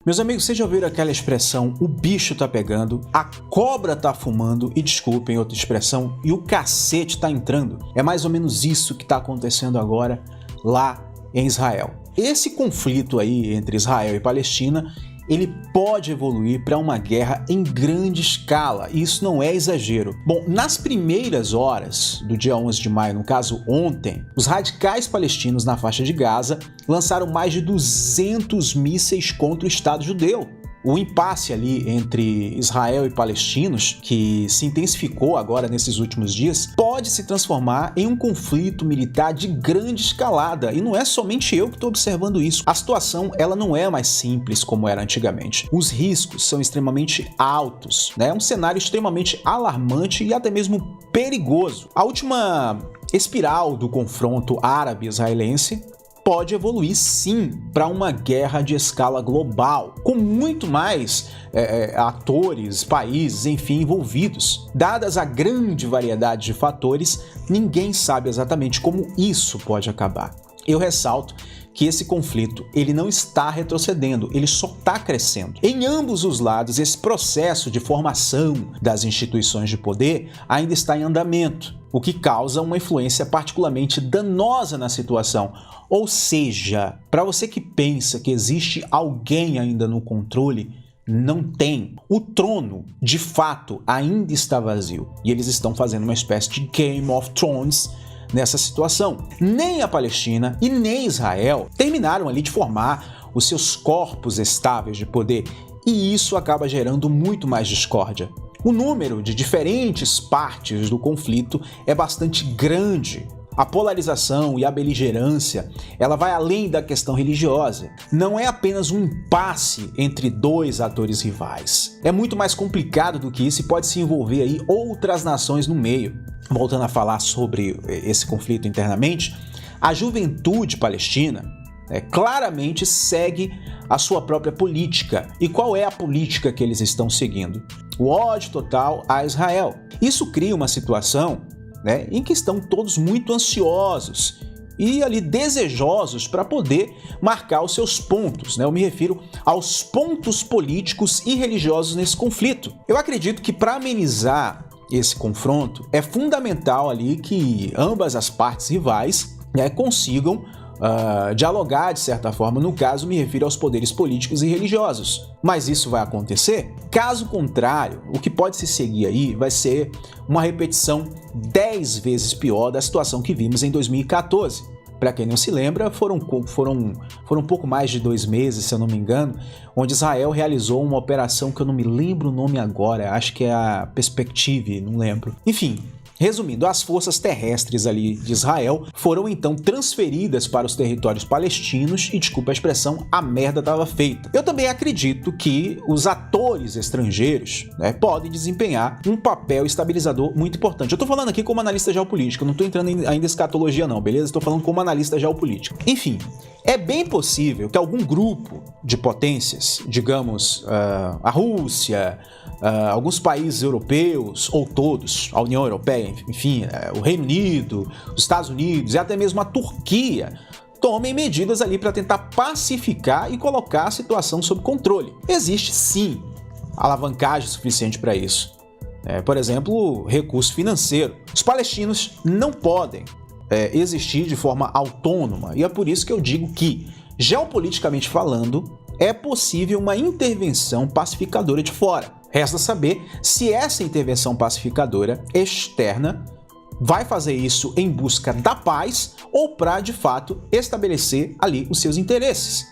Meus amigos, vocês já ouviram aquela expressão, o bicho tá pegando, a cobra tá fumando e, desculpem outra expressão, e o cacete tá entrando? É mais ou menos isso que tá acontecendo agora lá em Israel. Esse conflito aí entre Israel e Palestina, ele pode evoluir para uma guerra em grande escala, e isso não é exagero. Bom, nas primeiras horas do dia 11 de maio, no caso ontem, os radicais palestinos na faixa de Gaza lançaram mais de 200 mísseis contra o Estado judeu. O impasse ali entre Israel e palestinos, que se intensificou agora nesses últimos dias, pode se transformar em um conflito militar de grande escalada. E não é somente eu que estou observando isso. A situação ela não é mais simples como era antigamente. Os riscos são extremamente altos, né? É um cenário extremamente alarmante e até mesmo perigoso. A última espiral do confronto árabe-israelense pode evoluir sim para uma guerra de escala global, com muito mais atores, países, enfim, envolvidos. Dadas a grande variedade de fatores, ninguém sabe exatamente como isso pode acabar. Eu ressalto que esse conflito ele não está retrocedendo, ele só está crescendo. Em ambos os lados, esse processo de formação das instituições de poder ainda está em andamento, o que causa uma influência particularmente danosa na situação. Ou seja, para você que pensa que existe alguém ainda no controle, não tem. O trono, de fato, ainda está vazio. E eles estão fazendo uma espécie de Game of Thrones nessa situação. Nem a Palestina e nem Israel terminaram ali de formar os seus corpos estáveis de poder. E isso acaba gerando muito mais discórdia. O número de diferentes partes do conflito é bastante grande. A polarização e a beligerância, ela vai além da questão religiosa. Não é apenas um impasse entre dois atores rivais. É muito mais complicado do que isso e pode se envolver aí outras nações no meio. Voltando a falar sobre esse conflito internamente, a juventude palestina claramente segue a sua própria política. E qual é a política que eles estão seguindo? O ódio total a Israel. Isso cria uma situação em que estão todos muito ansiosos e ali desejosos para poder marcar os seus pontos. Eu me refiro aos pontos políticos e religiosos nesse conflito. Eu acredito que para amenizar esse confronto é fundamental ali que ambas as partes rivais consigam dialogar de certa forma. No caso, me refiro aos poderes políticos e religiosos. Mas isso vai acontecer? Caso contrário, o que pode se seguir aí vai ser uma repetição 10 vezes pior da situação que vimos em 2014. Para quem não se lembra, foram um pouco mais de 2 meses, se eu não me engano, onde Israel realizou uma operação que eu não me lembro o nome agora, acho que é a Perspective, não lembro. Enfim, resumindo, as forças terrestres ali de Israel foram então transferidas para os territórios palestinos e, desculpa a expressão, a merda estava feita. Eu também acredito que os atores estrangeiros podem desempenhar um papel estabilizador muito importante. Eu tô falando aqui como analista geopolítico, não tô entrando ainda em escatologia não, beleza? Estou falando como analista geopolítico. Enfim, é bem possível que algum grupo de potências, digamos a Rússia, alguns países europeus, ou todos, a União Europeia, enfim, o Reino Unido, os Estados Unidos e até mesmo a Turquia, tomem medidas ali para tentar pacificar e colocar a situação sob controle. Existe sim alavancagem suficiente para isso. Por exemplo, recurso financeiro. Os palestinos não podem existir de forma autônoma, e é por isso que eu digo que, geopoliticamente falando, é possível uma intervenção pacificadora de fora. Resta saber se essa intervenção pacificadora externa vai fazer isso em busca da paz ou para, de fato, estabelecer ali os seus interesses.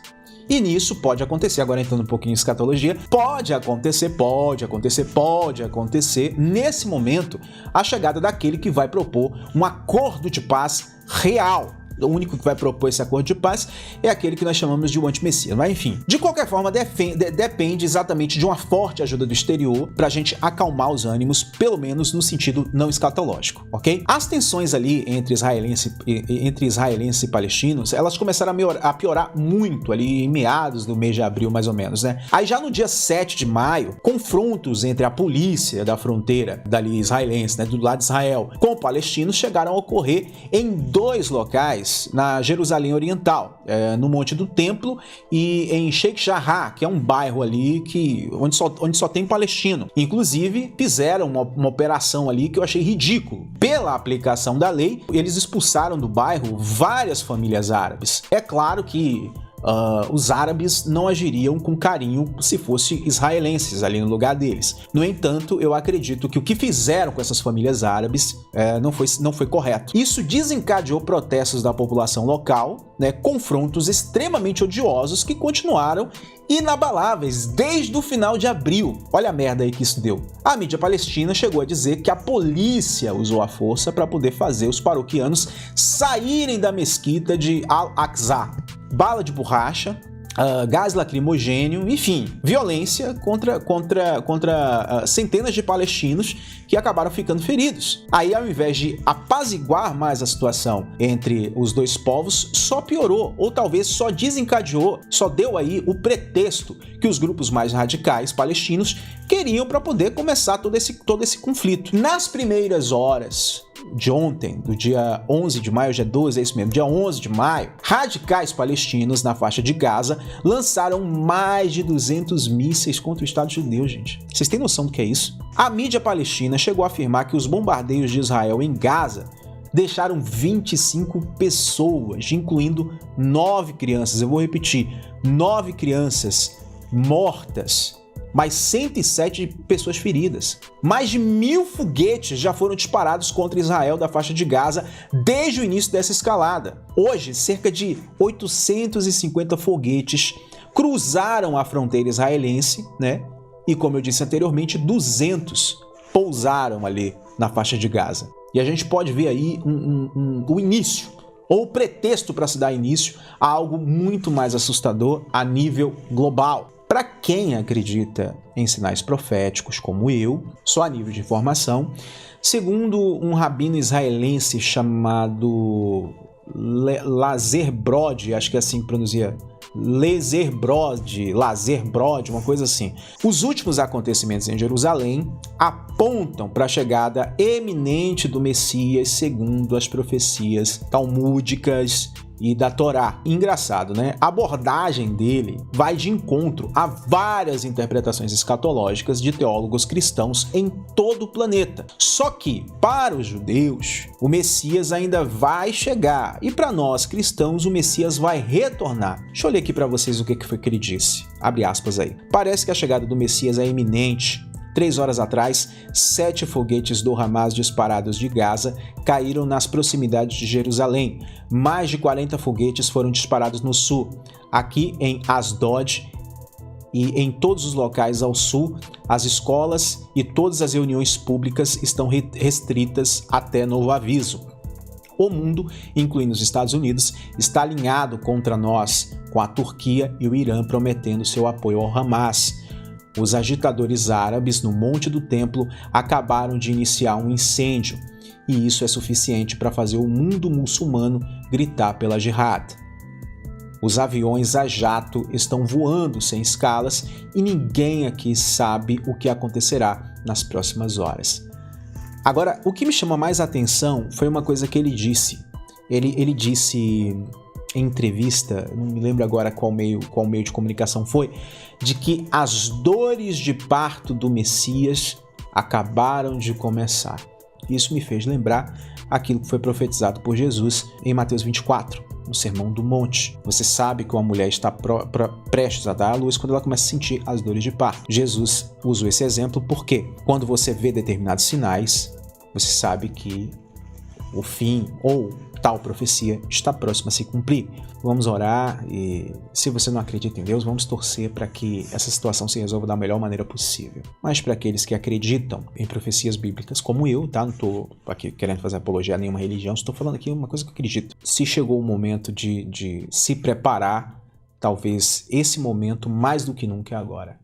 E nisso pode acontecer, agora entrando um pouquinho em escatologia, pode acontecer nesse momento a chegada daquele que vai propor um acordo de paz real. O único que vai propor esse acordo de paz é aquele que nós chamamos de o anti-messias. Mas enfim, de qualquer forma, depende exatamente de uma forte ajuda do exterior para a gente acalmar os ânimos, pelo menos no sentido não escatológico, ok? As tensões ali entre israelenses e palestinos, elas começaram a piorar muito ali em meados do mês de abril, mais ou menos, Aí já no dia 7 de maio, confrontos entre a polícia da fronteira dali israelense, do lado de Israel, com palestinos chegaram a ocorrer em 2 locais locais na Jerusalém Oriental, no Monte do Templo e em Sheikh Jarrah, que é um bairro ali onde só tem palestino. Inclusive, fizeram uma operação ali que eu achei ridículo. Pela aplicação da lei, eles expulsaram do bairro várias famílias árabes. É claro que os árabes não agiriam com carinho se fossem israelenses ali no lugar deles. No entanto, eu acredito que o que fizeram com essas famílias árabes não foi correto. Isso desencadeou protestos da população local, né, confrontos extremamente odiosos que continuaram inabaláveis desde o final de abril. Olha a merda aí que isso deu. A mídia palestina chegou a dizer que a polícia usou a força para poder fazer os paroquianos saírem da mesquita de Al-Aqsa. Bala de borracha, gás lacrimogênio, enfim, violência contra centenas de palestinos que acabaram ficando feridos. Aí, ao invés de apaziguar mais a situação entre os dois povos, só piorou, ou talvez só desencadeou, só deu aí o pretexto que os grupos mais radicais palestinos queriam para poder começar todo esse conflito. Nas primeiras horas de ontem, do dia 11 de maio, dia 12, é isso mesmo, dia 11 de maio, radicais palestinos na faixa de Gaza lançaram mais de 200 mísseis contra o Estado judeu, gente. Vocês têm noção do que é isso? A mídia palestina chegou a afirmar que os bombardeios de Israel em Gaza deixaram 25 pessoas, incluindo 9 crianças, eu vou repetir, 9 crianças mortas, mais 107 pessoas feridas. Mais de 1.000 foguetes já foram disparados contra Israel da faixa de Gaza desde o início dessa escalada. Hoje, cerca de 850 foguetes cruzaram a fronteira israelense, né? E como eu disse anteriormente, 200 pousaram ali na faixa de Gaza. E a gente pode ver aí o início, ou o pretexto para se dar início a algo muito mais assustador a nível global. Para quem acredita em sinais proféticos, como eu, só a nível de informação, segundo um rabino israelense chamado Lazer Brod, acho que é assim que pronuncia, Lazer Brod, uma coisa assim. Os últimos acontecimentos em Jerusalém apontam para a chegada eminente do Messias segundo as profecias talmúdicas e da Torá. Engraçado, né? A abordagem dele vai de encontro a várias interpretações escatológicas de teólogos cristãos em todo o planeta. Só que, para os judeus, o Messias ainda vai chegar. E para nós cristãos, o Messias vai retornar. Deixa eu ler aqui para vocês o que foi que ele disse. Abre aspas aí. Parece que a chegada do Messias é iminente. 3 horas atrás, 7 foguetes do Hamas disparados de Gaza caíram nas proximidades de Jerusalém. Mais de 40 foguetes foram disparados no sul. Aqui em Asdod e em todos os locais ao sul, as escolas e todas as reuniões públicas estão restritas até novo aviso. O mundo, incluindo os Estados Unidos, está alinhado contra nós, com a Turquia e o Irã prometendo seu apoio ao Hamas. Os agitadores árabes no Monte do Templo acabaram de iniciar um incêndio, e isso é suficiente para fazer o mundo muçulmano gritar pela jihad. Os aviões a jato estão voando sem escalas e ninguém aqui sabe o que acontecerá nas próximas horas. Agora, o que me chama mais atenção foi uma coisa que ele disse. Ele disse em entrevista, não me lembro agora qual meio de comunicação foi, de que as dores de parto do Messias acabaram de começar. Isso me fez lembrar aquilo que foi profetizado por Jesus em Mateus 24, no Sermão do Monte. Você sabe que uma mulher está prestes a dar à luz quando ela começa a sentir as dores de parto. Jesus usou esse exemplo porque quando você vê determinados sinais, você sabe que o fim ou tal profecia está próxima a se cumprir. Vamos orar e, se você não acredita em Deus, vamos torcer para que essa situação se resolva da melhor maneira possível. Mas para aqueles que acreditam em profecias bíblicas, como eu, tá? Não estou aqui querendo fazer apologia a nenhuma religião, estou falando aqui uma coisa que eu acredito. Se chegou o momento de se preparar, talvez esse momento mais do que nunca é agora.